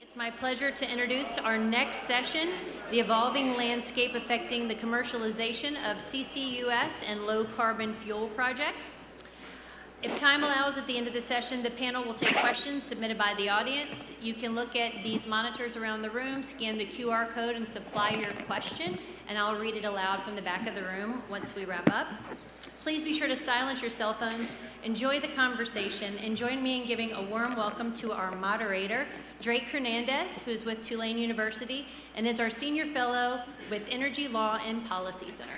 It's my pleasure to introduce our next session, the evolving landscape affecting the commercialization of CCUS and low-carbon fuel projects. If time allows, at the end of the session, the panel will take questions submitted by the audience. You can look at these monitors around the room, scan the QR code, and supply your question, and I'll read it aloud from the back of the room once we wrap up. Please be sure to silence your cell phones, enjoy the conversation, and join me in giving a warm welcome to our moderator, Drake Hernandez, who is with Tulane University and is our senior fellow with Energy Law and Policy Center.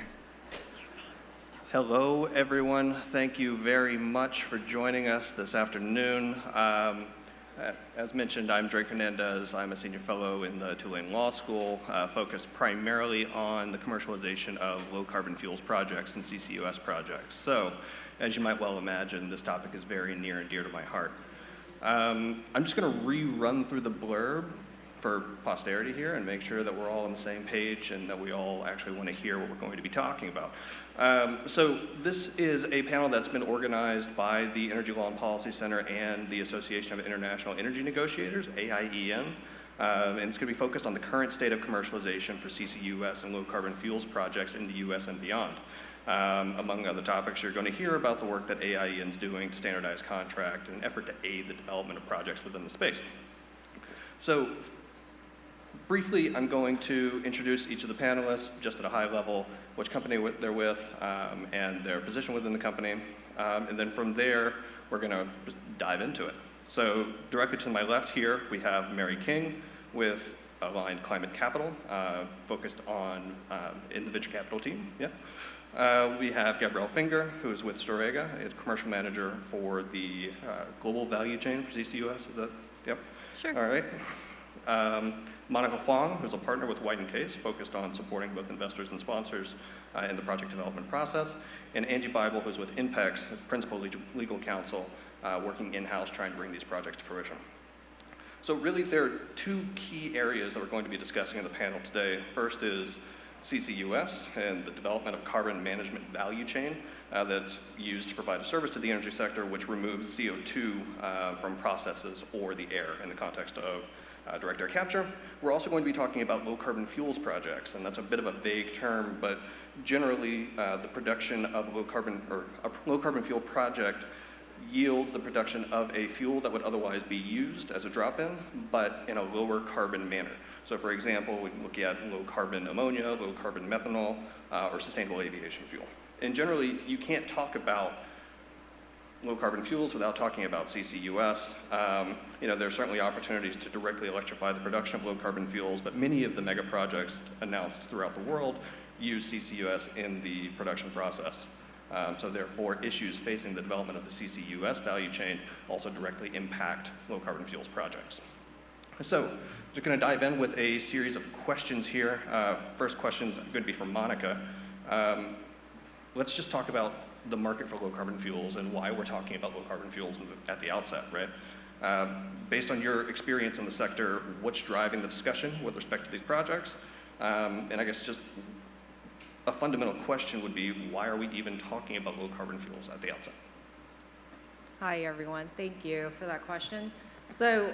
Hello, everyone. Thank you very much for joining us this afternoon. As mentioned, I'm Drake Hernandez. I'm a senior fellow in the Tulane Law School, focused primarily on the commercialization of low-carbon fuels projects and CCUS projects. So, as you might well imagine, this topic is very near and dear to my heart. I'm just going to rerun through the blurb for posterity here and make sure that we're all on the same page and that we all actually want to hear what we're going to be talking about. So this is a panel that's been organized by the Energy Law and Policy Center and the Association of International Energy Negotiators, AIEN, and it's going to be focused on the current state of commercialization for CCUS and low-carbon fuels projects in the U.S. and beyond. Among other topics, you're going to hear about the work that AIEN is doing to standardize contract in an effort to aid the development of projects within the space. So, briefly, I'm going to introduce each of the panelists just at a high level, which company they're with, and their position within the company. And then from there, we're going to just dive into it. So directly to my left here, we have Mary King with Aligned Climate Capital, focused on in the venture capital team. Yeah. We have Gabrielle Finger, who is with Storegga, is commercial manager for the global value chain for CCUS. Is that? Yep. Sure. All right. Monica Hwang, who's a partner with White & Case, focused on supporting both investors and sponsors in the project development process. And Angie Bible, who's with Inpex, as principal legal counsel, working in-house trying to bring these projects to fruition. So really, there are two key areas that we're going to be discussing in the panel today. First is CCUS and the development of carbon management value chain that's used to provide a service to the energy sector which removes CO2 from processes or the air in the context of direct air capture. We're also going to be talking about low carbon fuels projects, and that's a bit of a vague term, but generally the production of a low carbon fuel project yields the production of a fuel that would otherwise be used as a drop-in, but in a lower carbon manner. So for example, we can look at low carbon ammonia, low carbon methanol, or sustainable aviation fuel. And generally, you can't talk about low carbon fuels without talking about CCUS. There are certainly opportunities to directly electrify the production of low carbon fuels, but many of the mega projects announced throughout the world use CCUS in the production process. So therefore, issues facing the development of the CCUS value chain also directly impact low carbon fuels projects. So, just going to dive in with a series of questions here. First question is going to be from Monica. Let's just talk about the market for low carbon fuels and why we're talking about low carbon fuels at the outset, right? Based on your experience in the sector, what's driving the discussion with respect to these projects? And I guess just a fundamental question would be, why are we even talking about low carbon fuels at the outset? Hi, everyone. Thank you for that question. So,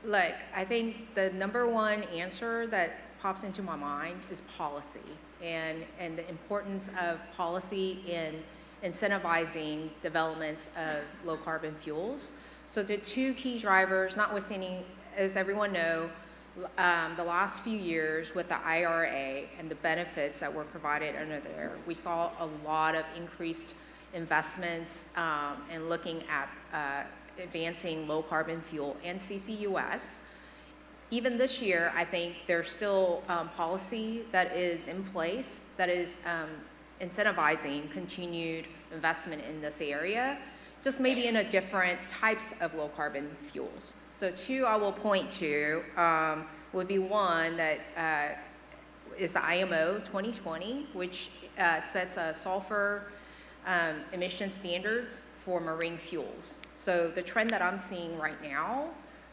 look, I think the number one answer that pops into my mind is policy and the importance of policy in incentivizing developments of low carbon fuels. So the two key drivers, notwithstanding, as everyone know, the last few years with the IRA and the benefits that were provided under there, we saw a lot of increased investments and looking at advancing low carbon fuel and CCUS. Even this year, I think there's still policy that is in place that is incentivizing continued investment in this area, just maybe in a different types of low carbon fuels. So two I will point to would be one that is the IMO 2020, which sets a sulfur emission standards for marine fuels. So the trend that I'm seeing right now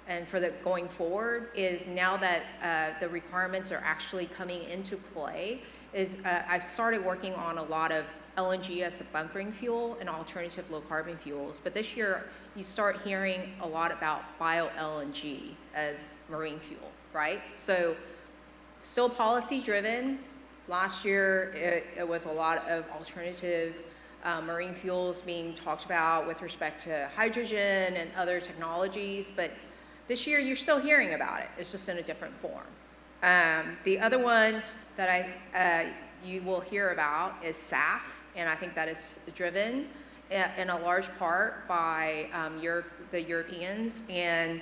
and for the going forward is now that the requirements are actually coming into play is I've started working on a lot of LNG as the bunkering fuel and alternative low-carbon fuels. But this year, you start hearing a lot about bio-LNG as marine fuel, right? So still policy-driven. Last year, it was a lot of alternative marine fuels being talked about with respect to hydrogen and other technologies, but this year you're still hearing about it. It's just in a different form. The other one that you will hear about is SAF, and I think that is driven in a large part by the Europeans and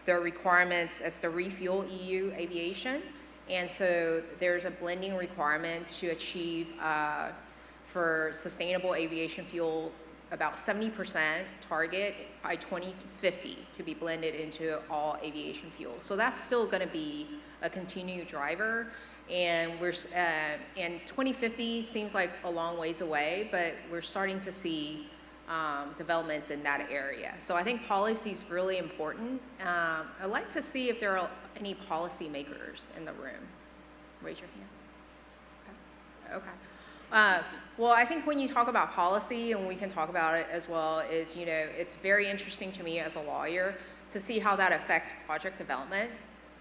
their requirements as to refuel EU aviation. And so there's a blending requirement to achieve for sustainable aviation fuel about 70% target by 2050 to be blended into all aviation fuel. So that's still going to be a continued driver. And and 2050 seems like a long ways away, but we're starting to see developments in that area. So I think policy is really important. I'd like to see if there are any policy makers in the room. Raise your hand. Okay. Well, I think when you talk about policy, and we can talk about it as well, is, it's very interesting to me as a lawyer to see how that affects project development,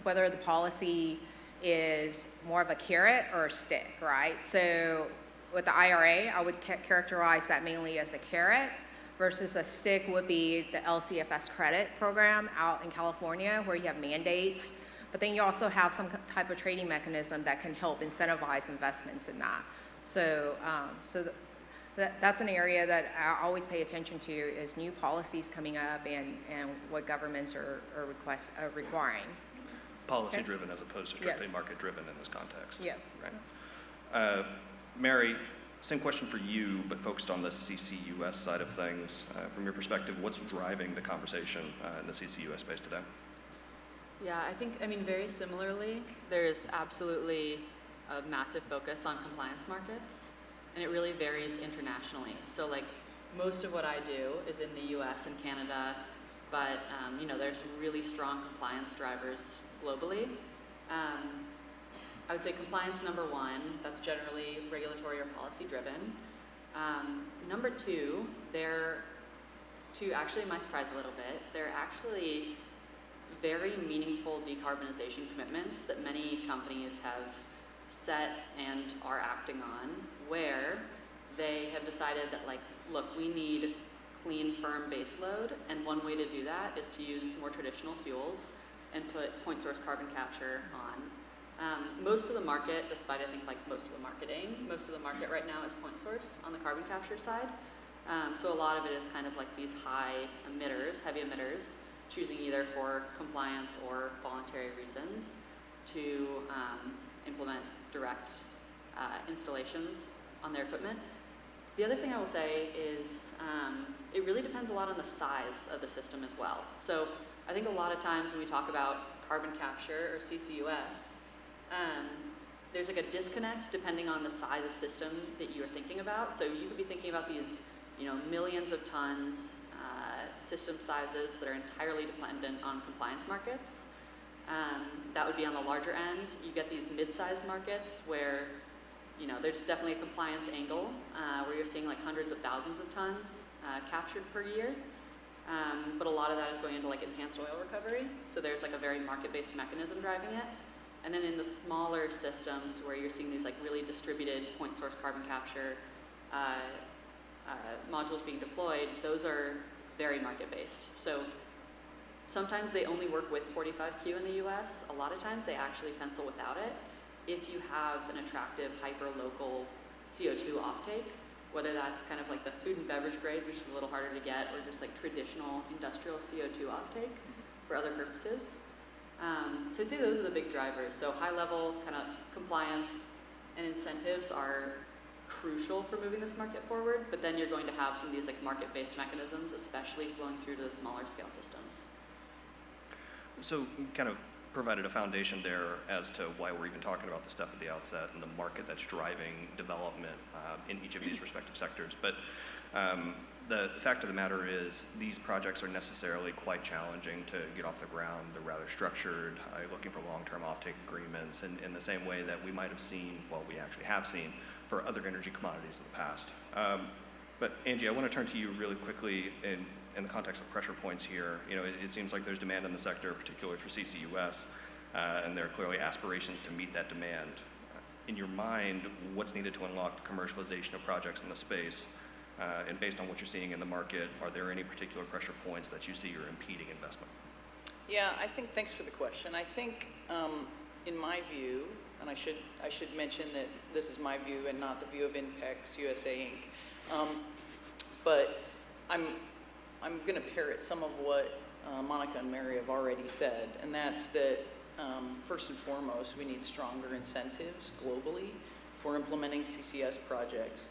whether the policy is more of a carrot or a stick, right? So with the IRA, I would characterize that mainly as a carrot, versus a stick would be the LCFS credit program out in California, where you have mandates, but then you also have some type of trading mechanism that can help incentivize investments in that. So, that's an area that I always pay attention to, is new policies coming up and what governments are requiring. Policy-driven as opposed to strictly Yes. market-driven in this context. Yes. Right. Mary, same question for you, but focused on the CCUS side of things. From your perspective, what's driving the conversation in the CCUS space today? Yeah, I mean, very similarly, there's absolutely a massive focus on compliance markets, and it really varies internationally. So like, most of what I do is in the US and Canada, but there's some really strong compliance drivers globally. I would say compliance number one, that's generally regulatory or policy driven. Number two, actually my surprise a little bit, they're actually very meaningful decarbonization commitments that many companies have set and are acting on, where they have decided that, like, look, we need clean, firm baseload, and one way to do that is to use more traditional fuels and put point source carbon capture on. Most of the market, despite I think like most of the market right now is point source on the carbon capture side. So a lot of it is kind of like these high emitters, heavy emitters, choosing either for compliance or voluntary reasons to implement direct installations on their equipment. The other thing I will say is it really depends a lot on the size of the system as well. So I think a lot of times when we talk about carbon capture or CCUS, there's like a disconnect depending on the size of system that you are thinking about. So you could be thinking about these, millions of tons system sizes that are entirely dependent on compliance markets. That would be on the larger end. You get these mid-sized markets where, there's definitely a compliance angle where you're seeing like hundreds of thousands of tons captured per year. But a lot of that is going into like enhanced oil recovery. So there's like a very market-based mechanism driving it. And then in the smaller systems where you're seeing these like really distributed point source carbon capture modules being deployed, those are very market-based. So sometimes they only work with 45Q in the US. A lot of times they actually pencil without it if you have an attractive hyper-local CO2 offtake, whether that's kind of like the food and beverage grade, which is a little harder to get, or just like traditional industrial CO2 offtake for other purposes. So I'd say those are the big drivers. So high level kind of compliance and incentives are crucial for moving this market forward, but then you're going to have some of these like market-based mechanisms, especially flowing through to the smaller scale systems. So you kind of provided a foundation there as to why we're even talking about this stuff at the outset and the market that's driving development in each of these respective sectors. But the fact of the matter is these projects are necessarily quite challenging to get off the ground. They're rather structured, looking for long-term offtake agreements in the same way that we might have seen, well, we actually have seen for other energy commodities in the past. But Angie, I want to turn to you really quickly in the context of pressure points here. You know, it seems like there's demand in the sector, particularly for CCUS, and there are clearly aspirations to meet that demand. In your mind, what's needed to unlock the commercialization of projects in the space? And based on what you're seeing in the market, are there any particular pressure points that you see are impeding investment? Yeah, thanks for the question. I think, in my view, and I should mention that this is my view and not the view of Inpex USA Inc. But I'm going to parrot some of what Monica and Mary have already said, and that's that first and foremost, we need stronger incentives globally for implementing CCS projects.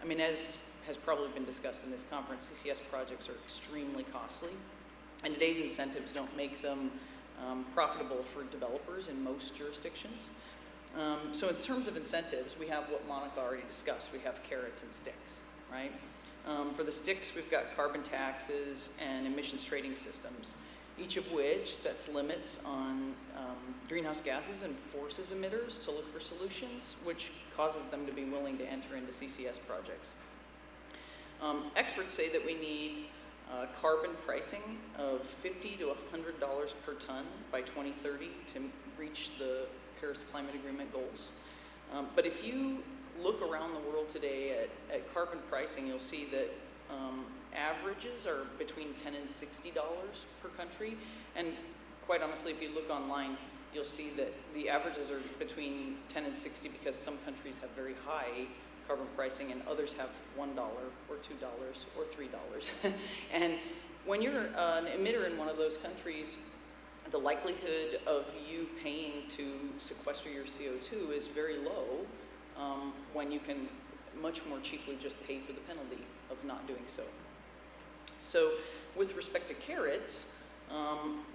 I mean, as has probably been discussed in this conference, CCS projects are extremely costly, and today's incentives don't make them profitable for developers in most jurisdictions. So in terms of incentives, we have what Monica already discussed. We have carrots and sticks, right? For the sticks, we've got carbon taxes and emissions trading systems, each of which sets limits on greenhouse gases and forces emitters to look for solutions, which causes them to be willing to enter into CCS projects. Experts say that we need carbon pricing of $50 to $100 per ton by 2030 to reach the Paris Climate Agreement goals. But if you look around the world today at carbon pricing, you'll see that averages are between $10 and $60 per country. And quite honestly, if you look online, you'll see that the averages are between 10 and 60 because some countries have very high carbon pricing and others have $1 or $2 or $3. And when you're an emitter in one of those countries, the likelihood of you paying to sequester your CO2 is very low when you can much more cheaply just pay for the penalty of not doing so. So with respect to carrots,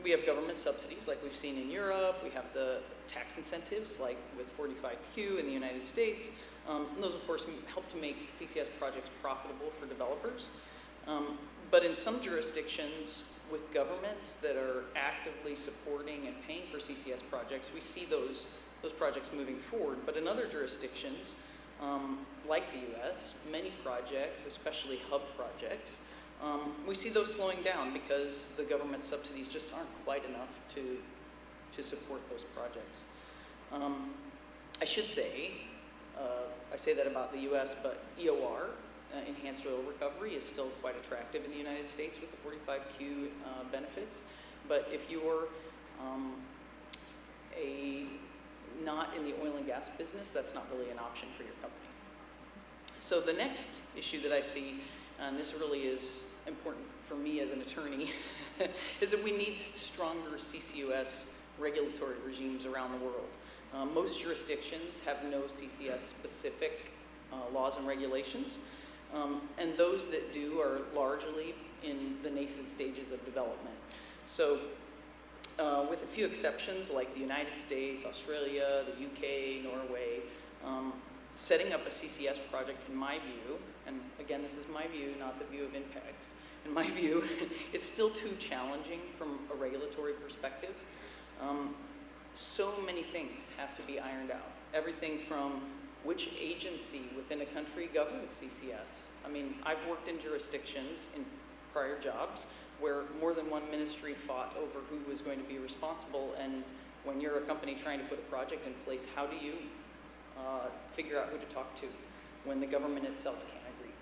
we have government subsidies like we've seen in Europe. We have the tax incentives like with 45Q in the United States. And those, of course, help to make CCS projects profitable for developers. But in some jurisdictions with governments that are actively supporting and paying for CCS projects, we see those projects moving forward. But in other jurisdictions, like the US, many projects, especially hub projects, we see those slowing down because the government subsidies just aren't quite enough to support those projects. I should say, I say that about the US, but EOR, enhanced oil recovery, is still quite attractive in the United States with the 45Q benefits. But if you're not in the oil and gas business, that's not really an option for your company. So the next issue that I see, and this really is important for me as an attorney, is that we need stronger CCUS regulatory regimes around the world. Most jurisdictions have no CCS-specific laws and regulations, and those that do are largely in the nascent stages of development. So with a few exceptions like the United States, Australia, the UK, Norway, setting up a CCS project, in my view, and again, this is my view, not the view of Inpex, in my view, it's still too challenging from a regulatory perspective. So many things have to be ironed out. Everything from which agency within a country governs CCS. I mean, I've worked in jurisdictions in prior jobs where more than one ministry fought over who was going to be responsible, and when you're a company trying to put a project in place, how do you figure out who to talk to when the government itself can't agree?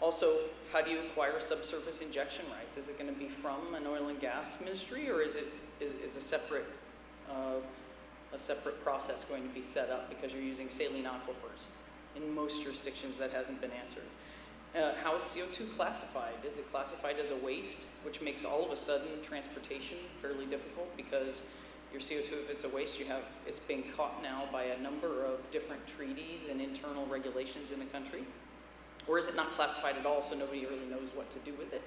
Also, how do you acquire subsurface injection rights? Is it going to be from an oil and gas ministry, or is a separate process going to be set up because you're using saline aquifers? In most jurisdictions, that hasn't been answered. How is CO2 classified? Is it classified as a waste, which makes all of a sudden transportation fairly difficult because your CO2, if it's a waste, it's being caught now by a number of different treaties and internal regulations in the country? Or is it not classified at all, so nobody really knows what to do with it?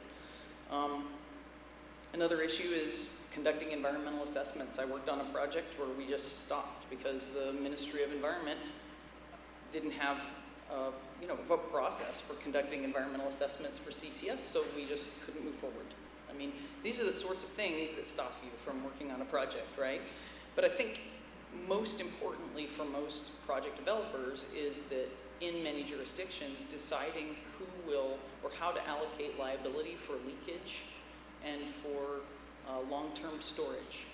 Another issue is conducting environmental assessments. I worked on a project where we just stopped because the Ministry of Environment didn't have a process for conducting environmental assessments for CCS, so we just couldn't move forward. I mean, these are the sorts of things that stop you from working on a project, right? But I think most importantly for most project developers is that in many jurisdictions, deciding who will or how to allocate liability for leakage and for long-term storage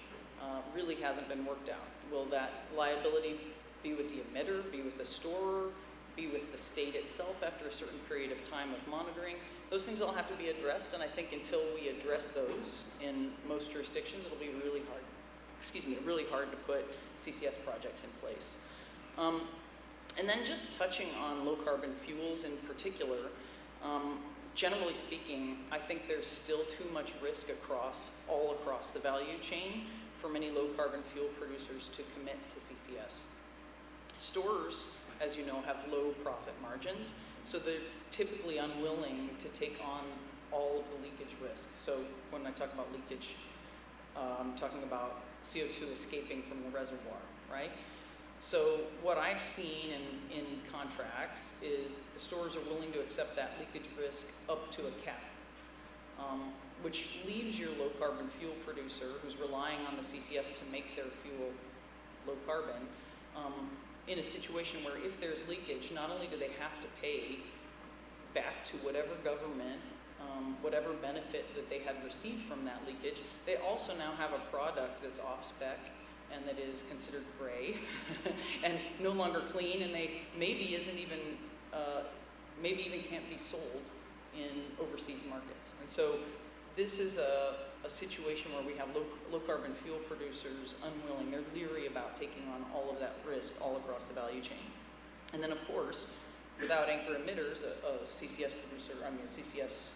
really hasn't been worked out. Will that liability be with the emitter, be with the storer, be with the state itself after a certain period of time of monitoring? Those things all have to be addressed, and I think until we address those in most jurisdictions, it'll be really hard to put CCS projects in place. And then just touching on low carbon fuels in particular, generally speaking, I think there's still too much risk all across the value chain for many low carbon fuel producers to commit to CCS. Storers, as you know, have low profit margins, so they're typically unwilling to take on all of the leakage risk. So when I talk about leakage, I'm talking about CO2 escaping from the reservoir, right? So what I've seen in contracts is the stores are willing to accept that leakage risk up to a cap, which leaves your low carbon fuel producer who's relying on the CCS to make their fuel low carbon in a situation where if there's leakage, not only do they have to pay back to whatever government, whatever benefit that they had received from that leakage, they also now have a product that's off spec and that is considered gray and no longer clean, and they maybe even can't be sold in overseas markets. And so this is a situation where we have low carbon fuel producers unwilling, they're leery about taking on all of that risk all across the value chain. And then of course, without anchor emitters, a CCS producer, a CCS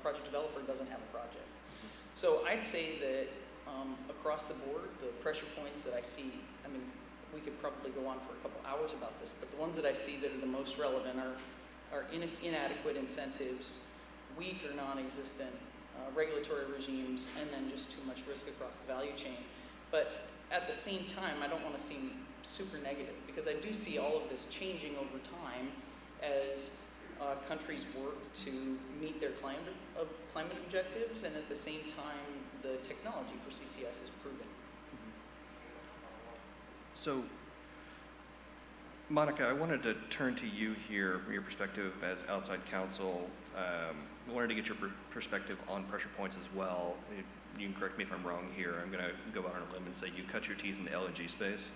project developer doesn't have a project. So I'd say that across the board, the pressure points that I see, I mean, we could probably go on for a couple hours about this, but the ones that I see that are the most relevant are inadequate incentives, weak or non-existent regulatory regimes, and then just too much risk across the value chain. But at the same time, I don't want to seem super negative, because I do see all of this changing over time as countries work to meet their climate objectives, and at the same time, the technology for CCS is proven. So, Monica, I wanted to turn to you here from your perspective as outside counsel. I wanted to get your perspective on pressure points as well. You can correct me if I'm wrong here. I'm going to go out on a limb and say you cut your teeth in the LNG space.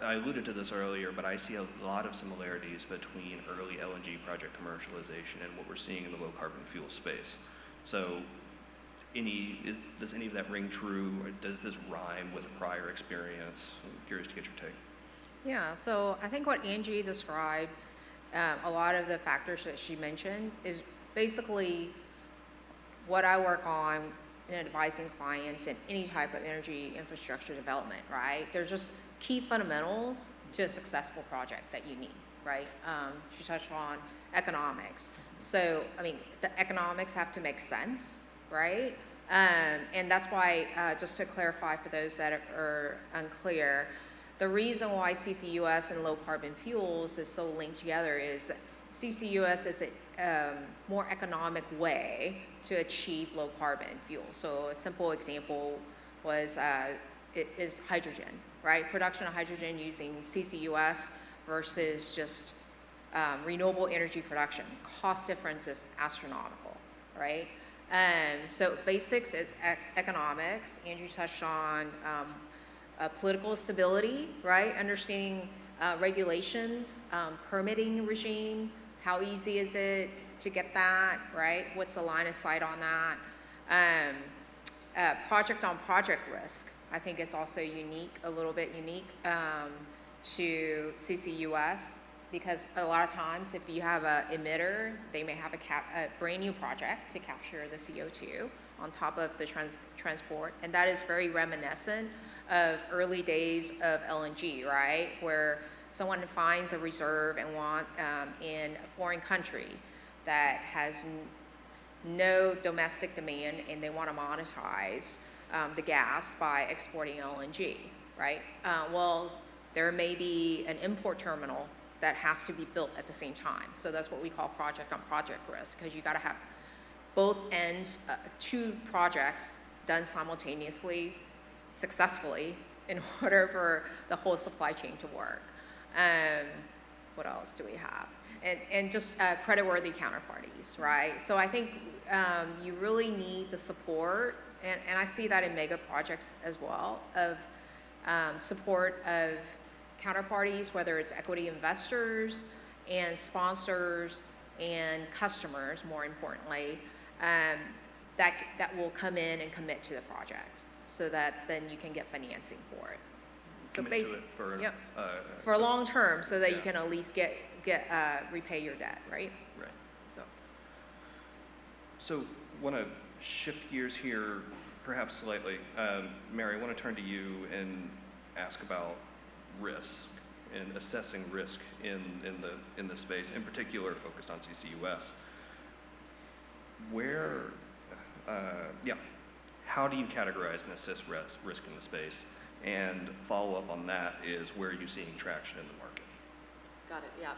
I alluded to this earlier, but I see a lot of similarities between early LNG project commercialization and what we're seeing in the low carbon fuel space. So does any of that ring true, or does this rhyme with prior experience? I'm curious to get your take. Yeah, so I think what Angie described, a lot of the factors that she mentioned is basically what I work on in advising clients in any type of energy infrastructure development, right? There's just key fundamentals to a successful project that you need, right? She touched on economics. So, I mean, the economics have to make sense, right? And that's why, just to clarify for those that are unclear, the reason why CCUS and low carbon fuels is so linked together is that CCUS is a more economic way to achieve low carbon fuel. So a simple example was is hydrogen, right? Production of hydrogen using CCUS versus just renewable energy production. Cost difference is astronomical, right? So basics is economics. Andrew touched on political stability, right? Understanding regulations, permitting regime, how easy is it to get that, right? What's the line of sight on that? Project on project risk, I think is also a little bit unique to CCUS, because a lot of times if you have an emitter, they may have a brand new project to capture the CO2 on top of the transport, and that is very reminiscent of early days of LNG, right? Where someone finds a reserve and in a foreign country that has no domestic demand, and they want to monetize the gas by exporting LNG, right? Well, there may be an import terminal that has to be built at the same time. So that's what we call project on project risk, because you got to have both ends, two projects done simultaneously, successfully, in order for the whole supply chain to work. What else do we have? And just creditworthy counterparties, right? So I think you really need the support, and I see that in mega projects as well, of support of counterparties, whether it's equity investors and sponsors and customers, more importantly, that will come in and commit to the project so that then you can get financing for it. So Commit to it for, yep, for long term, so that you yeah. can at least repay your debt, right? Right. So, Want to shift gears here perhaps slightly. Mary, I want to turn to you and ask about risk and assessing risk in the space, in particular focused on CCUS. How do you categorize and assess risk in the space? And follow up on that is, where are you seeing traction in the market? Got it, yeah.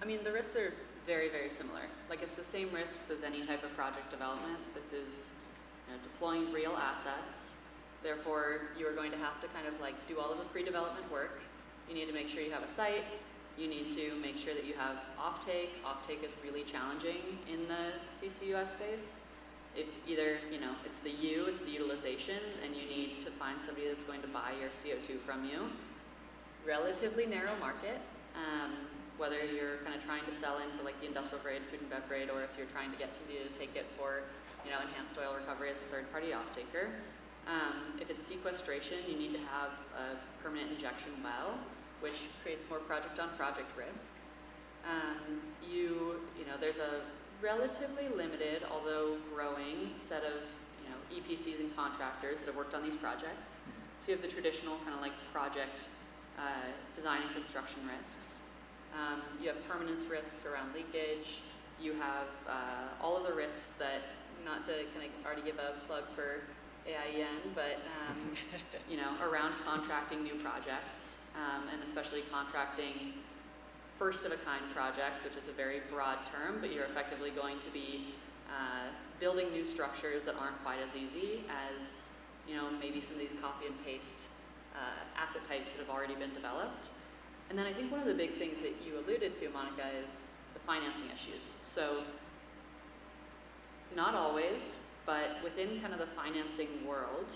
I mean, the risks are very, very similar. Like, it's the same risks as any type of project development. This is, deploying real assets. Therefore, you are going to have to kind of like do all of the pre-development work. You need to make sure you have a site. You need to make sure that you have offtake. Offtake is really challenging in the CCUS space. If either, it's the utilization, and you need to find somebody that's going to buy your CO2 from you. Relatively narrow market, whether you're kind of trying to sell into like the industrial grade, food and bev grade, or if you're trying to get somebody to take it for, enhanced oil recovery as a third-party offtaker. If it's sequestration, you need to have a permanent injection well, which creates more project-on-project risk. There's a relatively limited, although growing, set of EPCs and contractors that have worked on these projects. So you have the traditional kind of like project design and construction risks. You have permanence risks around leakage. You have all of the risks that, not to kind of already give a plug for AIEN, but around contracting new projects, and especially contracting first-of-a-kind projects, which is a very broad term, but you're effectively going to be building new structures that aren't quite as easy as maybe some of these copy and paste asset types that have already been developed. And then I think one of the big things that you alluded to, Monica, is the financing issues. So not always, but within kind of the financing world,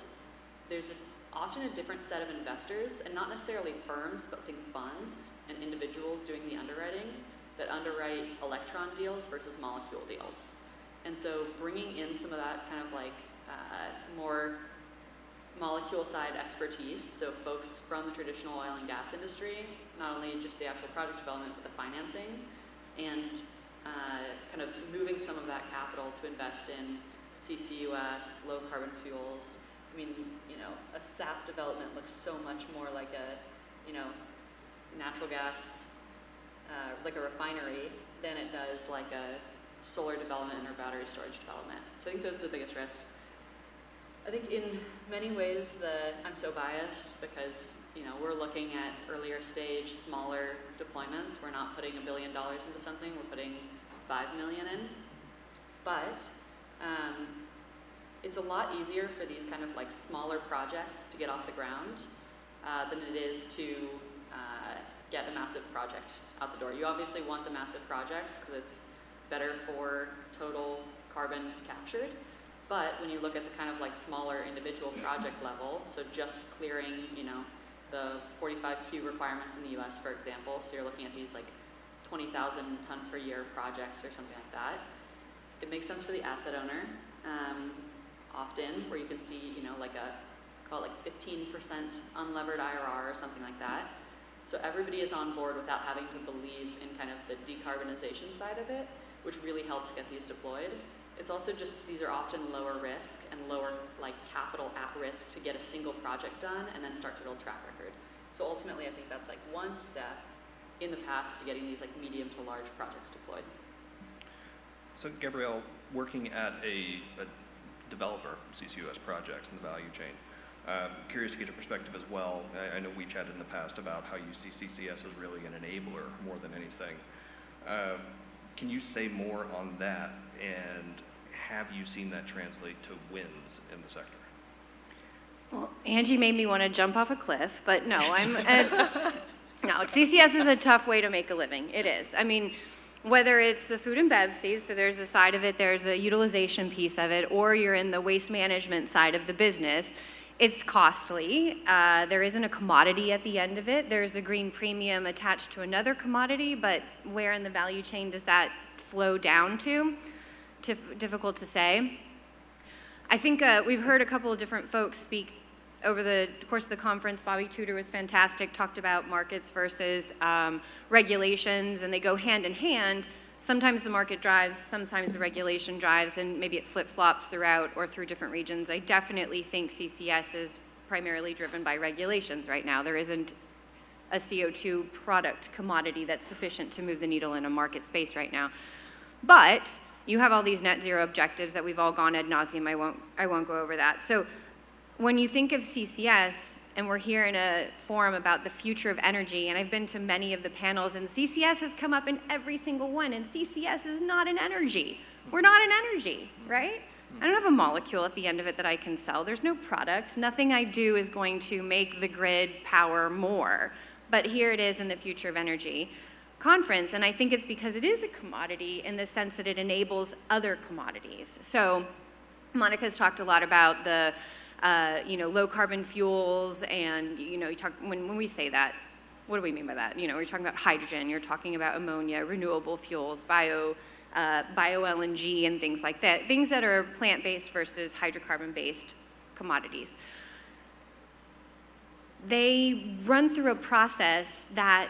there's often a different set of investors, and not necessarily firms, but think funds and individuals doing the underwriting that underwrite electron deals versus molecule deals. And so bringing in some of that kind of like more molecule side expertise, so folks from the traditional oil and gas industry, not only just the actual project development, but the financing, and kind of moving some of that capital to invest in CCUS, low carbon fuels. I mean, a SAF development looks so much more like a, natural gas, like a refinery, than it does like a solar development or battery storage development. So I think those are the biggest risks. I think in many ways I'm so biased because, we're looking at earlier stage, smaller deployments. We're not putting $1 billion into something, we're putting 5 million in. But it's a lot easier for these kind of like smaller projects to get off the ground than it is to get a massive project out the door. You obviously want the massive projects because it's better for total carbon captured. But when you look at the kind of like smaller individual project level, so just clearing, the 45Q requirements in the US, for example, so you're looking at these like 20,000 ton per year projects or something like that, it makes sense for the asset owner. Often, where you can see, call it like 15% unlevered IRR or something like that. So everybody is on board without having to believe in kind of the decarbonization side of it, which really helps get these deployed. It's also just, these are often lower risk and lower like capital at risk to get a single project done and then start to build track record. So ultimately, I think that's like one step in the path to getting these like medium to large projects deployed. So Gabrielle, working at a developer CCUS projects in the value chain, curious to get your perspective as well. I know we chatted in the past about how you see CCS as really an enabler more than anything. Can you say more on that, and have you seen that translate to wins in the sector? Well, Angie made me want to jump off a cliff, but no, CCS is a tough way to make a living. It is. I mean, whether it's the food and bev seeds, so there's a side of it, there's a utilization piece of it, or you're in the waste management side of the business, it's costly. There isn't a commodity at the end of it. There's a green premium attached to another commodity, but where in the value chain does that flow down to? Difficult to say. I think we've heard a couple of different folks speak over the course of the conference. Bobby Tudor was fantastic, talked about markets versus regulations, and they go hand in hand. Sometimes the market drives, sometimes the regulation drives, and maybe it flip-flops throughout or through different regions. I definitely think CCS is primarily driven by regulations right now. There isn't a CO2 product commodity that's sufficient to move the needle in a market space right now. But you have all these net zero objectives that we've all gone ad nauseum. I won't go over that. So when you think of CCS, and we're here in a forum about the future of energy, and I've been to many of the panels, and CCS has come up in every single one, and CCS is not an energy. We're not an energy, right? I don't have a molecule at the end of it that I can sell. There's no product. Nothing I do is going to make the grid power more. But here it is in the Future of Energy conference, and I think it's because it is a commodity in the sense that it enables other commodities. So Monica's talked a lot about the low carbon fuels, and you talk when we say that, what do we mean by that? We're talking about hydrogen, you're talking about ammonia, renewable fuels, bio LNG, and things like that. Things that are plant-based versus hydrocarbon-based commodities. They run through a process that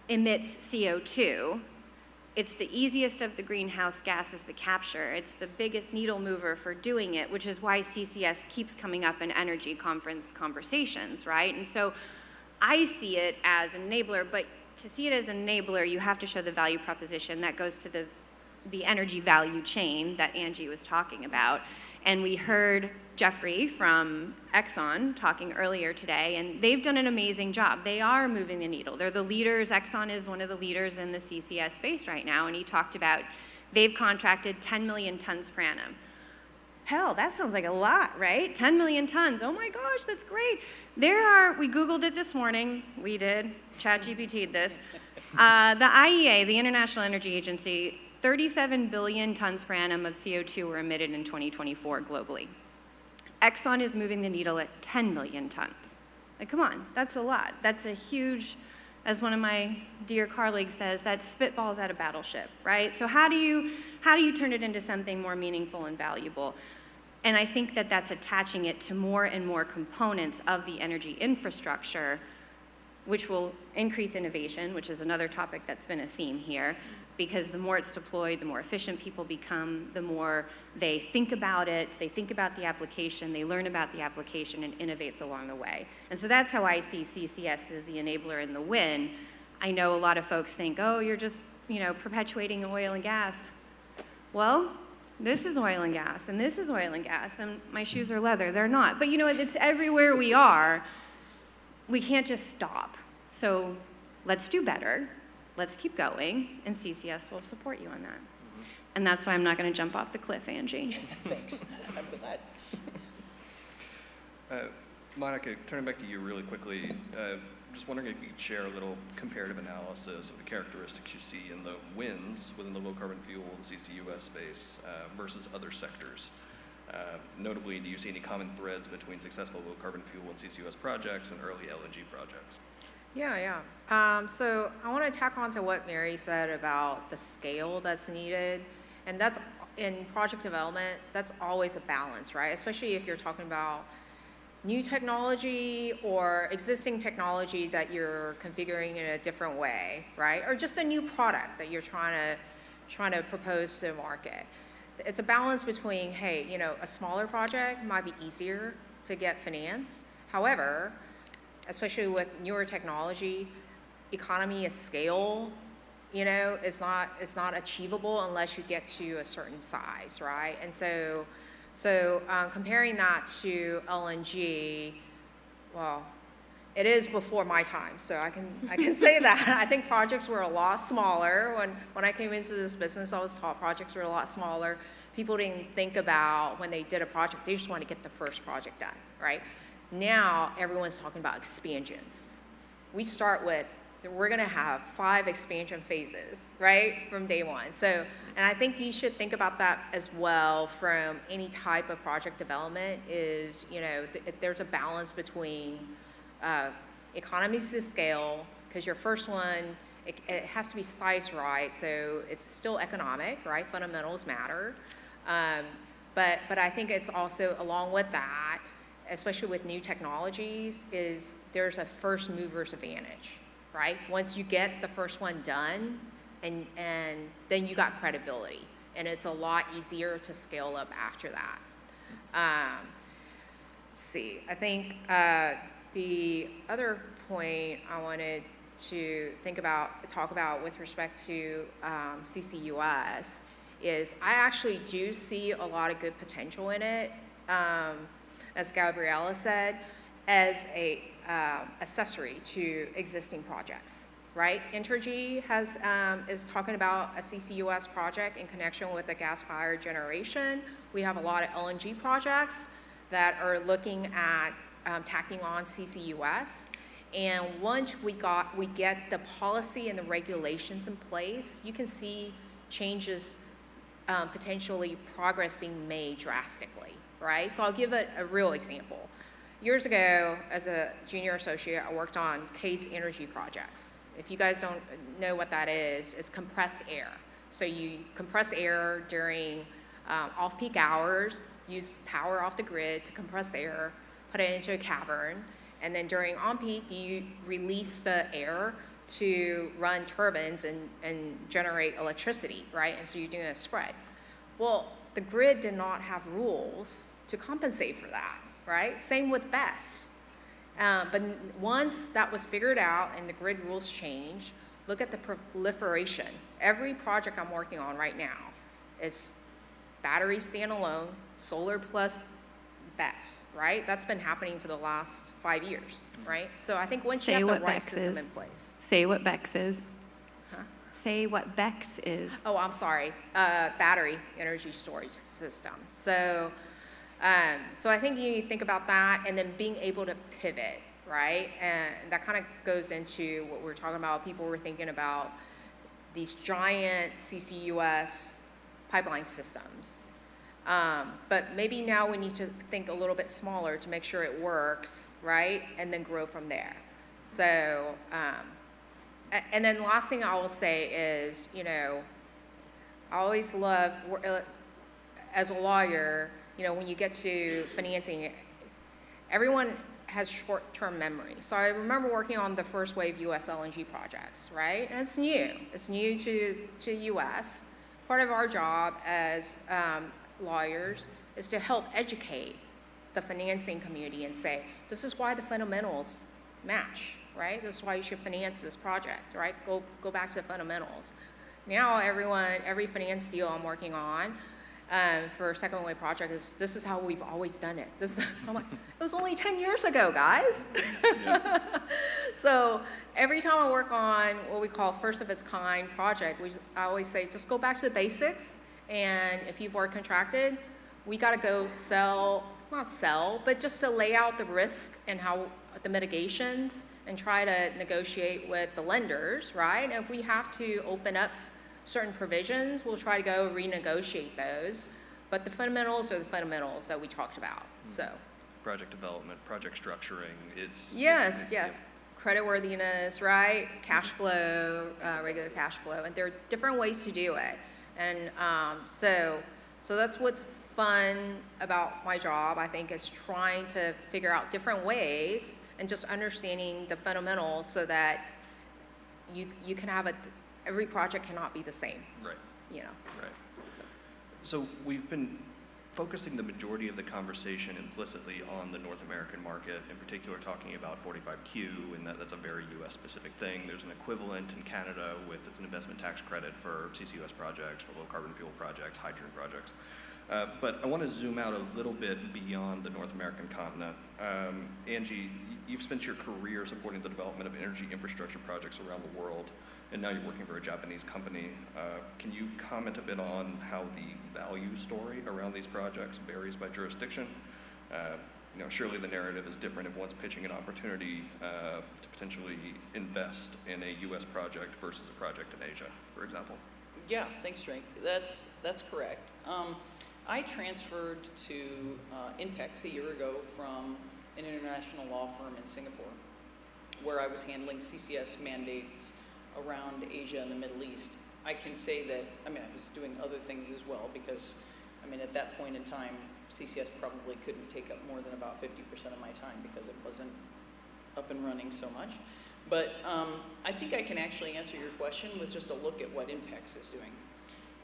emits CO2. It's the easiest of the greenhouse gases to capture. It's the biggest needle mover for doing it, which is why CCS keeps coming up in energy conference conversations, right? And so I see it as an enabler, but to see it as an enabler, you have to show the value proposition that goes to the energy value chain that Angie was talking about. And we heard Jeffrey from Exxon talking earlier today, and they've done an amazing job. They are moving the needle. They're the leaders. Exxon is one of the leaders in the CCS space right now, and he talked about they've contracted 10 million tons per annum. Hell, that sounds like a lot, right? 10 million tons. Oh my gosh, that's great. We Googled it this morning. We did. ChatGPT'd this. The IEA, the International Energy Agency, 37 billion tons per annum of CO2 were emitted in 2024 globally. Exxon is moving the needle at 10 million tons. Like, come on, that's a lot. That's a huge, as one of my dear colleagues says, that spitballs at a battleship, right? So how do you turn it into something more meaningful and valuable? And I think that that's attaching it to more and more components of the energy infrastructure, which will increase innovation, which is another topic that's been a theme here, because the more it's deployed, the more efficient people become, the more they think about it, they think about the application, they learn about the application, and innovates along the way. And so that's how I see CCS as the enabler and the win. I know a lot of folks think, oh, you're just, perpetuating oil and gas. Well, this is oil and gas, and this is oil and gas, and my shoes are leather. They're not. But it's everywhere we are. We can't just stop. So let's do better. Let's keep going, and CCS will support you on that. And that's why I'm not going to jump off the cliff, Angie. Thanks. I'm glad. Monica, turning back to you really quickly, just wondering if you could share a little comparative analysis of the characteristics you see in the wins within the low carbon fuel and CCUS space versus other sectors. Notably, do you see any common threads between successful low carbon fuel and CCUS projects and early LNG projects? Yeah. So I want to tack on to what Mary said about the scale that's needed. And that's, in project development, that's always a balance, right? Especially if you're talking about new technology or existing technology that you're configuring in a different way, right? Or just a new product that you're trying to propose to the market. It's a balance between, hey, a smaller project might be easier to get financed. However, especially with newer technology, economy of scale, is not achievable unless you get to a certain size, right? And so comparing that to LNG, well, it is before my time, so I can say that. I think projects were a lot smaller. When I came into this business, I was taught projects were a lot smaller. People didn't think about when they did a project, they just want to get the first project done, right? Now, everyone's talking about expansions. We start with, we're gonna have 5 expansion phases, right, from day one. So, and I think you should think about that as well from any type of project development is, you know, there's a balance between economies of scale, because your first one, it has to be sized right, so it's still economic, right? Fundamentals matter. But I think it's also along with that, especially with new technologies, is there's a first mover's advantage, right? Once you get the first one done, and then you got credibility, and it's a lot easier to scale up after that. Let's see, I think the other point I wanted to talk about with respect to CCUS is I actually do see a lot of good potential in it, as Gabrielle said, as a accessory to existing projects, right? Entergy is talking about a CCUS project in connection with the gas-fired generation. We have a lot of LNG projects that are looking at tacking on CCUS. And once we get the policy and the regulations in place, you can see changes, potentially progress being made drastically, right? So I'll give it a real example. Years ago, as a junior associate, I worked on case energy projects. If you guys don't know what that is, it's compressed air. So you compress air during off-peak hours, use power off the grid to compress air, put it into a cavern, and then during on-peak, you release the air to run turbines and generate electricity, right? And so you're doing a spread. Well, the grid did not have rules to compensate for that, right? Same with BESS. But once that was figured out and the grid rules changed, look at the proliferation. Every project I'm working on right now is battery standalone, solar plus BESS, right? That's been happening for the last 5 years, right? So I think once you have the right system in place. Say what BEX is. Huh? Say what BEX is. Oh, I'm sorry, battery energy storage system. So I think you need to think about that and then being able to pivot, right? And that kind of goes into what we're talking about. People were thinking about these giant CCUS pipeline systems. But maybe now we need to think a little bit smaller to make sure it works, right? And then grow from there. So, and then last thing I will say is, you know, I always love, as a lawyer, you know, when you get to financing, everyone has short-term memory. So I remember working on the first wave US LNG projects, right? And it's new. It's new to US. Part of our job as lawyers is to help educate the financing community and say, this is why the fundamentals match, right? This is why you should finance this project, right? Go back to the fundamentals. Now every finance deal I'm working on for second wave project is, this is how we've always done it. I'm like, it was only 10 years ago, guys. Yeah. So every time I work on what we call first of its kind project, I always say, just go back to the basics. And if you've already contracted, we got to go not sell, but just to lay out the risk and how the mitigations and try to negotiate with the lenders, right? And if we have to open up certain provisions, we'll try to go renegotiate those. But the fundamentals are the fundamentals that we talked about, so. Project development, project structuring, it's. Yes. Creditworthiness, right? Cash flow, regular cash flow, and there are different ways to do it. And so that's what's fun about my job, I think, is trying to figure out different ways and just understanding the fundamentals so that you can have every project cannot be the same. Right. You know. Right. So we've been focusing the majority of the conversation implicitly on the North American market, in particular talking about 45Q, and that's a very US specific thing. There's an equivalent in Canada with it's an investment tax credit for CCUS projects, for low carbon fuel projects, hydrogen projects. But I want to zoom out a little bit beyond the North American continent. Angie, you've spent your career supporting the development of energy infrastructure projects around the world, and now you're working for a Japanese company. Can you comment a bit on how the value story around these projects varies by jurisdiction? surely the narrative is different if one's pitching an opportunity to potentially invest in a U.S. project versus a project in Asia, for example. Yeah, thanks, Drake. That's correct. I transferred to Inpex a year ago from an international law firm in Singapore, where I was handling CCS mandates around Asia and the Middle East. I can say that, I was doing other things as well, because, at that point in time, CCS probably couldn't take up more than about 50% of my time because it wasn't up and running so much. But I think I can actually answer your question with just a look at what Inpex is doing.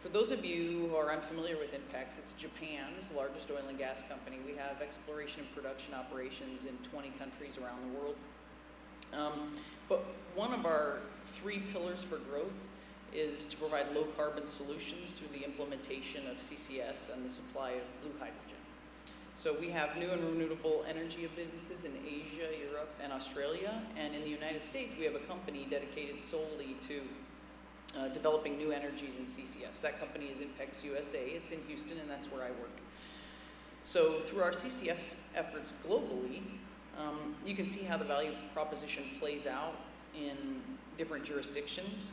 For those of you who are unfamiliar with Inpex, it's Japan's largest oil and gas company. We have exploration and production operations in 20 countries around the world. But one of our 3 pillars for growth is to provide low carbon solutions through the implementation of CCS and the supply of blue hydrogen. So we have new and renewable energy businesses in Asia, Europe, and Australia. And in the United States, we have a company dedicated solely to developing new energies in CCS. That company is Inpex USA. It's in Houston, and that's where I work. So through our CCS efforts globally, you can see how the value proposition plays out in different jurisdictions,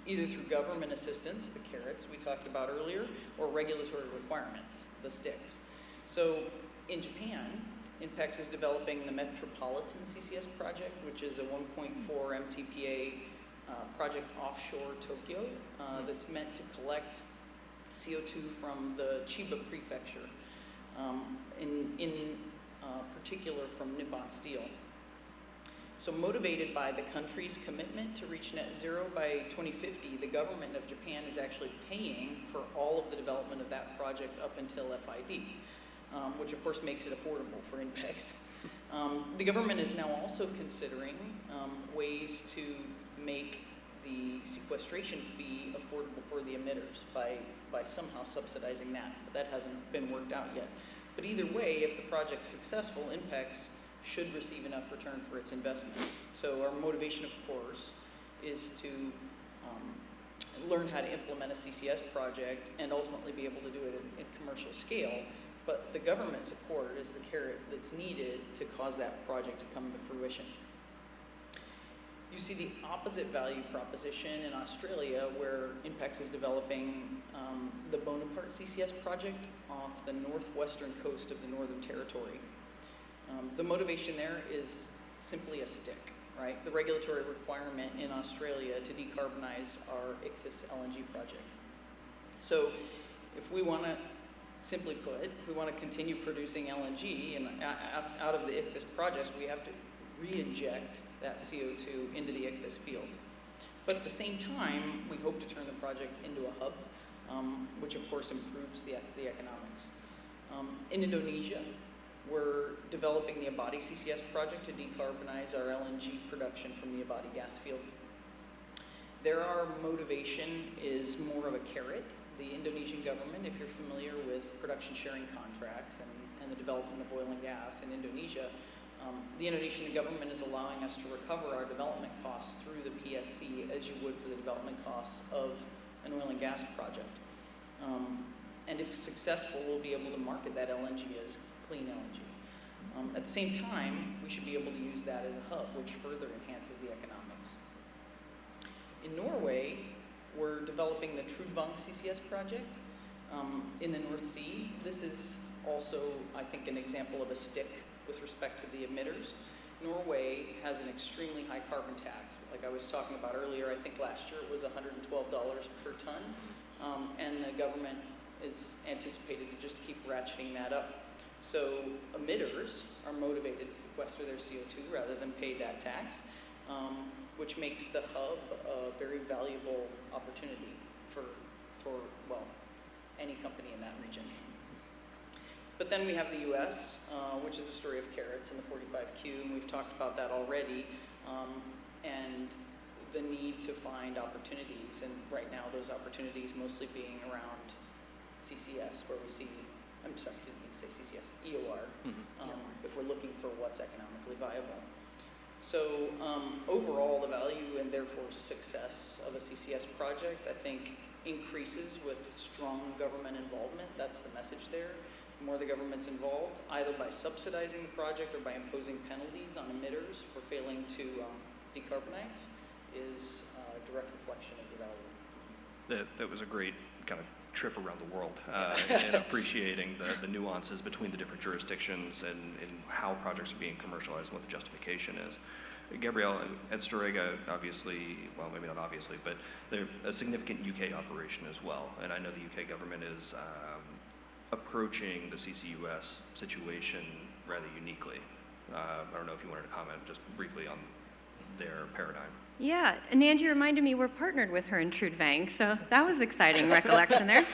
either through government assistance, the carrots we talked about earlier, or regulatory requirements, the sticks. So in Japan, Inpex is developing the Metropolitan CCS project, which is a 1.4 MTPA project offshore Tokyo that's meant to collect CO2 from the Chiba prefecture, in particular from Nippon Steel. So motivated by the country's commitment to reach net zero by 2050, the government of Japan is actually paying for all of the development of that project up until FID, which of course makes it affordable for Inpex. The government is now also considering ways to make the sequestration fee affordable for the emitters by somehow subsidizing that, but that hasn't been worked out yet. But either way, if the project's successful, Inpex should receive enough return for its investment. So our motivation, of course, is to learn how to implement a CCS project and ultimately be able to do it in commercial scale. But the government support is the carrot that's needed to cause that project to come to fruition. You see the opposite value proposition in Australia, where Inpex is developing the Bonaparte CCS project off the northwestern coast of the Northern Territory. The motivation there is simply a stick, right? The regulatory requirement in Australia to decarbonize our Ichthys LNG project. So if we want to, simply put, if we want to continue producing LNG and out of the Ichthys projects, we have to re-inject that CO2 into the Ichthys field. But at the same time, we hope to turn the project into a hub, which of course improves the economics. In Indonesia, we're developing the Abadi CCS project to decarbonize our LNG production from the Abadi gas field. There, our motivation is more of a carrot. The Indonesian government, if you're familiar with production sharing contracts and the development of oil and gas in Indonesia, the Indonesian government is allowing us to recover our development costs through the PSC as you would for the development costs of an oil and gas project. And if successful, we'll be able to market that LNG as clean LNG. At the same time, we should be able to use that as a hub, which further enhances the economics. In Norway, we're developing the Hwang CCS project in the North Sea. This is also, I think, an example of a stick with respect to the emitters. Norway has an extremely high carbon tax. Like I was talking about earlier, I think last year it was $112 per ton, and the government is anticipated to just keep ratcheting that up. So emitters are motivated to sequester their CO2 rather than pay that tax, which makes the hub a very valuable opportunity for well, any company in that region. But then we have the US, which is a story of carrots and the 45Q, and we've talked about that already, and the need to find opportunities, and right now those opportunities mostly being around CCS, where we see, I'm sorry, I didn't mean to say CCS, EOR, if we're looking for what's economically viable. So overall, the value and therefore success of a CCS project, I think, increases with strong government involvement. That's the message there. The more the government's involved, either by subsidizing the project or by imposing penalties on emitters for failing to decarbonize, is a direct reflection of the value. That was a great kind of trip around the world and appreciating the nuances between the different jurisdictions and how projects are being commercialized and what the justification is. Gabrielle, at Storegga, obviously, well, maybe not obviously, but they're a significant UK operation as well. And I know the UK government is approaching the CCUS situation rather uniquely. I don't know if you wanted to comment just briefly on their paradigm. Yeah, and Angie reminded me we're partnered with her in Hwang, so that was exciting recollection there.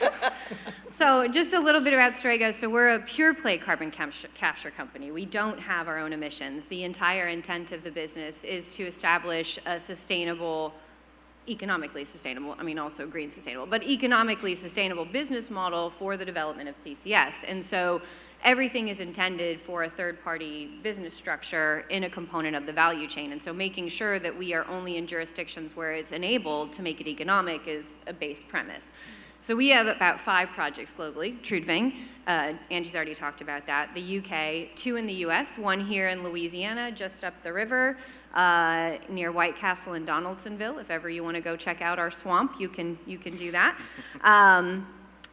So just a little bit about Storegga. So we're a pure play carbon capture company. We don't have our own emissions. The entire intent of the business is to establish a sustainable, economically sustainable, I mean also green sustainable, but economically sustainable business model for the development of CCS. And so everything is intended for a third-party business structure in a component of the value chain. And so making sure that we are only in jurisdictions where it's enabled to make it economic is a base premise. So we have about 5 projects globally, Hwang, Angie's already talked about that, the UK, 2 in the US, 1 here in Louisiana, just up the river, near White Castle and Donaldsonville. If ever you want to go check out our swamp, you can do that.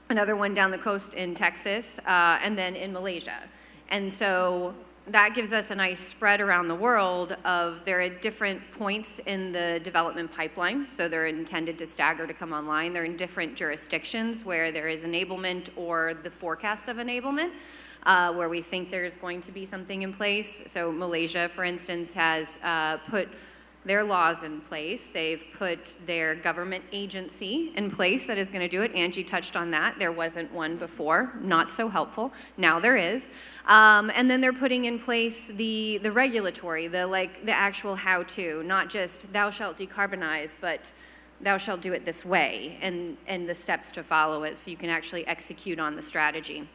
Another one down the coast in Texas, and then in Malaysia. And so that gives us a nice spread around the world of they're at different points in the development pipeline, so they're intended to stagger to come online. They're in different jurisdictions where there is enablement or the forecast of enablement, where we think there's going to be something in place. So Malaysia, for instance, has put their laws in place. They've put their government agency in place that is going to do it. Angie touched on that. There wasn't one before, not so helpful. Now there is. And then they're putting in place the regulatory, the actual how-to, not just thou shalt decarbonize, but thou shalt do it this way, and the steps to follow it so you can actually execute on the strategy.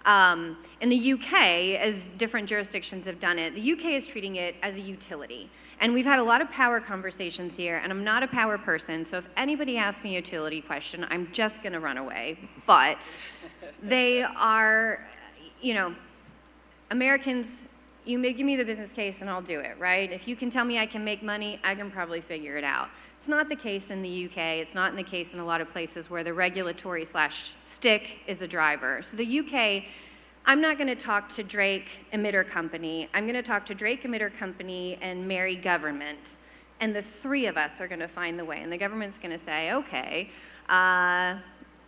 In the UK, as different jurisdictions have done it, the UK is treating it as a utility. And we've had a lot of power conversations here, and I'm not a power person, so if anybody asks me a utility question, I'm just going to run away. But they are, Americans, you may give me the business case and I'll do it, right? If you can tell me I can make money, I can probably figure it out. It's not the case in the UK. It's not in the case in a lot of places where the regulatory / stick is the driver. So the UK, I'm not going to talk to Drake Emitter Company. I'm going to talk to Drake Emitter Company and Mary Government. And the 3 of us are going to find the way. And the government's going to say, okay,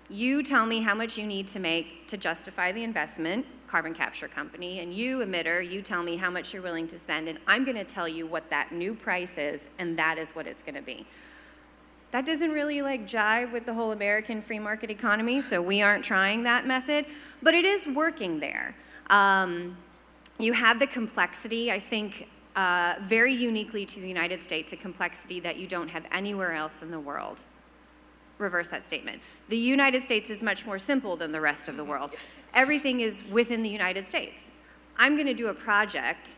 you tell me how much you need to make to justify the investment, carbon capture company, and you, emitter, you tell me how much you're willing to spend, and I'm going to tell you what that new price is, and that is what it's going to be. That doesn't really jive with the whole American free market economy, so we aren't trying that method, but it is working there. You have the complexity, I think, very uniquely to the United States, a complexity that you don't have anywhere else in the world. Reverse that statement. The United States is much more simple than the rest of the world. Everything is within the United States. I'm going to do a project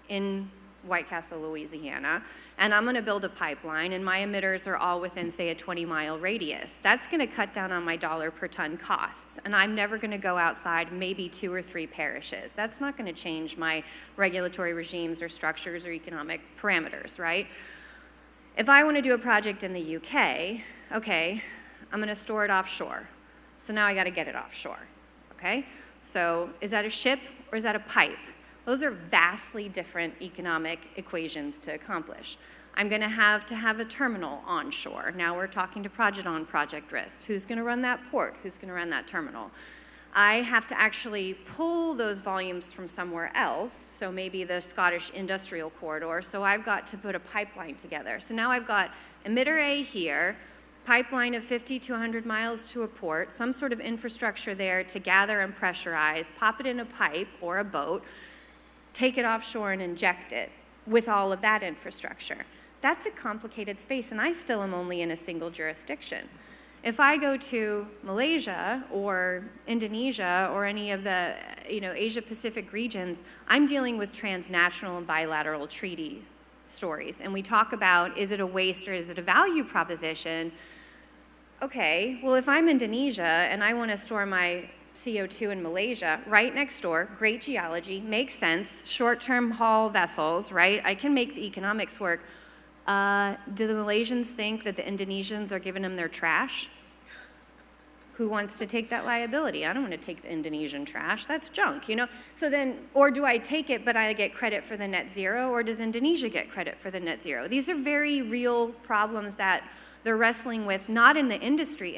in White Castle, Louisiana, and I'm going to build a pipeline, and my emitters are all within, say, a 20-mile radius. That's going to cut down on my dollar per ton costs, and I'm never going to go outside maybe 2 or 3 parishes. That's not going to change my regulatory regimes or structures or economic parameters, right? If I want to do a project in the UK, okay, I'm going to store it offshore. So now I got to get it offshore, okay? So is that a ship or is that a pipe? Those are vastly different economic equations to accomplish. I'm going to have a terminal onshore. Now we're talking to project risks. Who's going to run that port? Who's going to run that terminal? I have to actually pull those volumes from somewhere else, so maybe the Scottish industrial corridor, so I've got to put a pipeline together. So now I've got emitter A here, pipeline of 50 to 100 miles to a port, some sort of infrastructure there to gather and pressurize, pop it in a pipe or a boat, take it offshore and inject it with all of that infrastructure. That's a complicated space, and I still am only in a single jurisdiction. If I go to Malaysia or Indonesia or any of the Asia-Pacific regions, I'm dealing with transnational and bilateral treaty stories. And we talk about, is it a waste or is it a value proposition? Okay, well, if I'm Indonesia and I want to store my CO2 in Malaysia, right next door, great geology, makes sense, short-term haul vessels, right? I can make the economics work. Do the Malaysians think that the Indonesians are giving them their trash? Who wants to take that liability? I don't want to take the Indonesian trash. That's junk, you know? So then, or do I take it, but I get credit for the net zero, or does Indonesia get credit for the net zero? These are very real problems that they're wrestling with, not in the industry,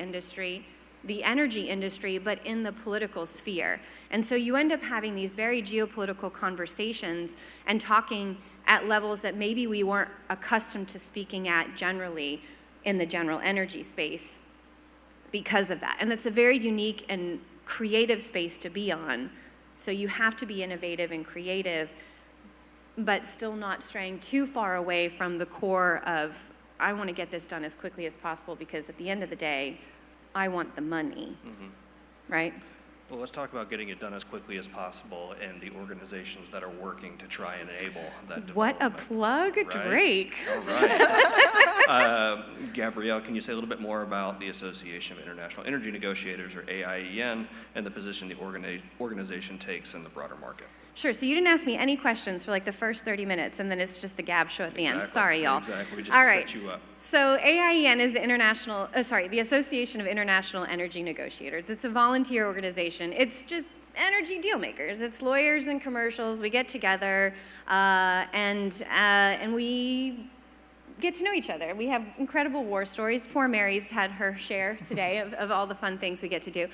the energy industry, but in the political sphere. And so you end up having these very geopolitical conversations and talking at levels that maybe we weren't accustomed to speaking at generally in the general energy space because of that. And it's a very unique and creative space to be on. So you have to be innovative and creative, but still not straying too far away from the core of, I want to get this done as quickly as possible because at the end of the day, I want the money, right? Well, let's talk about getting it done as quickly as possible and the organizations that are working to try and enable that development. What a plug, Right? Drake. All right. Gabrielle, can you say a little bit more about the Association of International Energy Negotiators, or AIEN, and the position the organization takes in the broader market? Sure, so you didn't ask me any questions for like the first 30 minutes, and then it's just the Gab show at the end. Sorry, y'all. Exactly, we just All right. set you up. So AIEN is the Association of International Energy Negotiators. It's a volunteer organization. It's just energy deal makers. It's lawyers and commercials. We get together and we get to know each other. We have incredible war stories. Poor Mary's had her share today of all the fun things we get to do.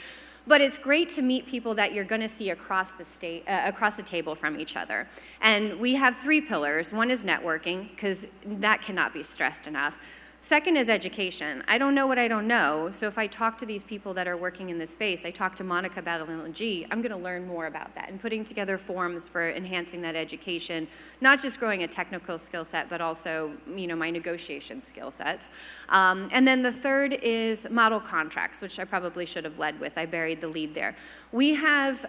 But it's great to meet people that you're going to see across the table from each other. And we have 3 pillars. One is networking, because that cannot be stressed enough. Second is education. I don't know what I don't know, so if I talk to these people that are working in this space, I talk to Monica about LNG, I'm going to learn more about that and putting together forums for enhancing that education, not just growing a technical skill set, but also, you know, my negotiation skill sets. And then the third is model contracts, which I probably should have led with. I buried the lead there. We have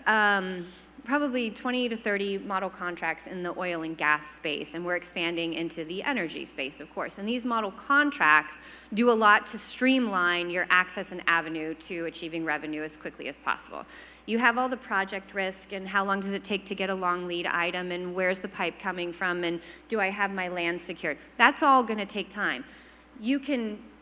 probably 20 to 30 model contracts in the oil and gas space, and we're expanding into the energy space, of course. And these model contracts do a lot to streamline your access and avenue to achieving revenue as quickly as possible. You have all the project risk, and how long does it take to get a long lead item, and where's the pipe coming from, and do I have my land secured? That's all going to take time.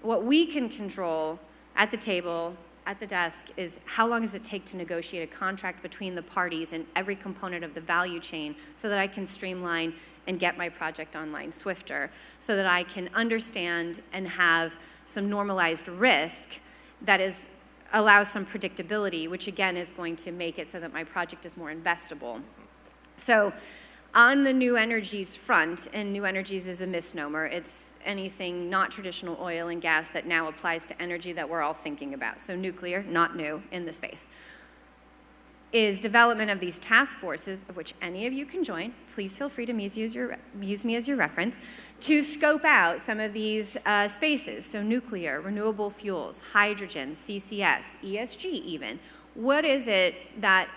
What we can control at the table, at the desk, is how long does it take to negotiate a contract between the parties and every component of the value chain so that I can streamline and get my project online swifter, so that I can understand and have some normalized risk that allows some predictability, which again is going to make it so that my project is more investable. So on the new energies front, and new energies is a misnomer, it's anything not traditional oil and gas that now applies to energy that we're all thinking about. So nuclear, not new in the space, is development of these task forces, of which any of you can join. Please feel free to use me as your reference, to scope out some of these spaces. So nuclear, renewable fuels, hydrogen, CCS, ESG even. What is it that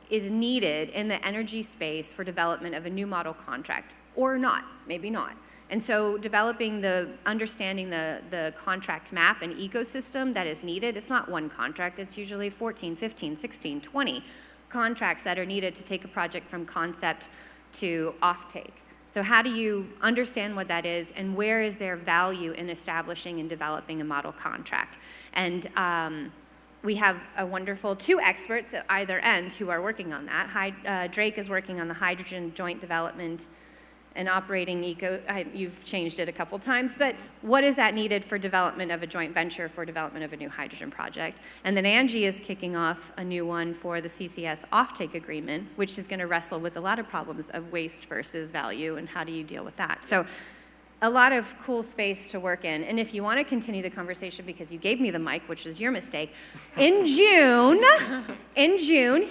is needed in the energy space for development of a new model contract, or not, maybe not. And so understanding the contract map and ecosystem that is needed, it's not one contract, it's usually 14, 15, 16, 20 contracts that are needed to take a project from concept to offtake. So how do you understand what that is, and where is there value in establishing and developing a model contract? And we have a wonderful 2 experts at either end who are working on that. Drake is working on the hydrogen joint development and operating you've changed it a couple times, but what is that needed for development of a joint venture for development of a new hydrogen project? And then Angie is kicking off a new one for the CCS offtake agreement, which is going to wrestle with a lot of problems of waste versus value, and how do you deal with that? So a lot of cool space to work in. And if you want to continue the conversation, because you gave me the mic, which is your mistake, in June,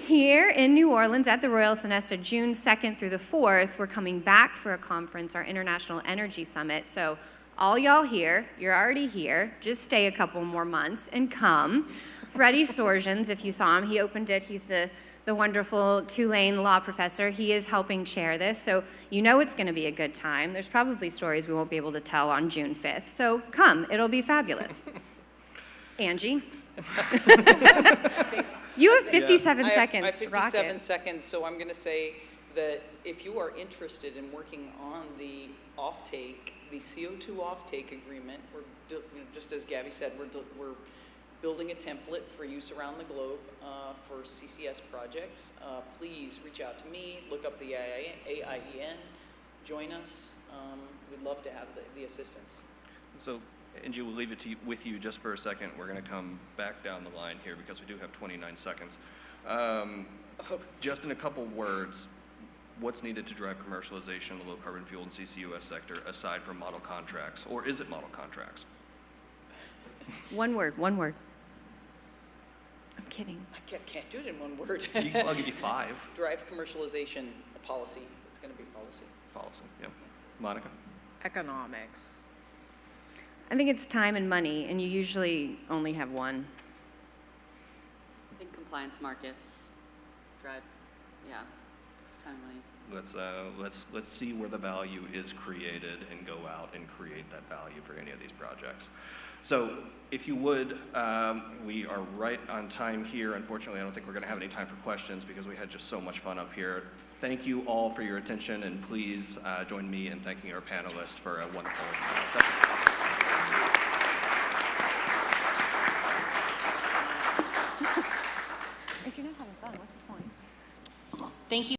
here in New Orleans at the Royal Sonesta, June 2nd through the 4th, we're coming back for a conference, our International Energy Summit. So all y'all here, you're already here, just stay a couple more months and come. Freddie Sorgens, if you saw him, he opened it. He's the wonderful Tulane law professor. He is helping chair this, so you know it's going to be a good time. There's probably stories we won't be able to tell on June 5th, so come, it'll be fabulous. Angie? You have 57 I have seconds to rock 57 it. seconds, so I'm going to say that if you are interested in working on the offtake, the CO2 offtake agreement, just as Gabby said, we're building a template for use around the globe for CCS projects. Please reach out to me, look up the AIEN, join us. We'd love to have the assistance. So, Angie, we'll leave it with you just for a second. We're going to come back down the line here because we do have 29 seconds. Just in a couple words, what's needed to drive commercialization in the low-carbon fuel and CCUS sector aside from model contracts? Or is it model contracts? One word, one word. I'm kidding. I can't do it in one word. I'll give you 5. Drive commercialization policy. It's going to be policy. Policy, yeah. Monica? Economics. I think it's time and money, and you usually only have one. I think compliance markets drive, yeah, time and money. Let's see where the value is created and go out and create that value for any of these projects. So if you would, we are right on time here. Unfortunately, I don't think we're going to have any time for questions because we had just so much fun up here. Thank you all for your attention, and please join me in thanking our panelists for a wonderful session. If you're not having fun, what's the point? Thank you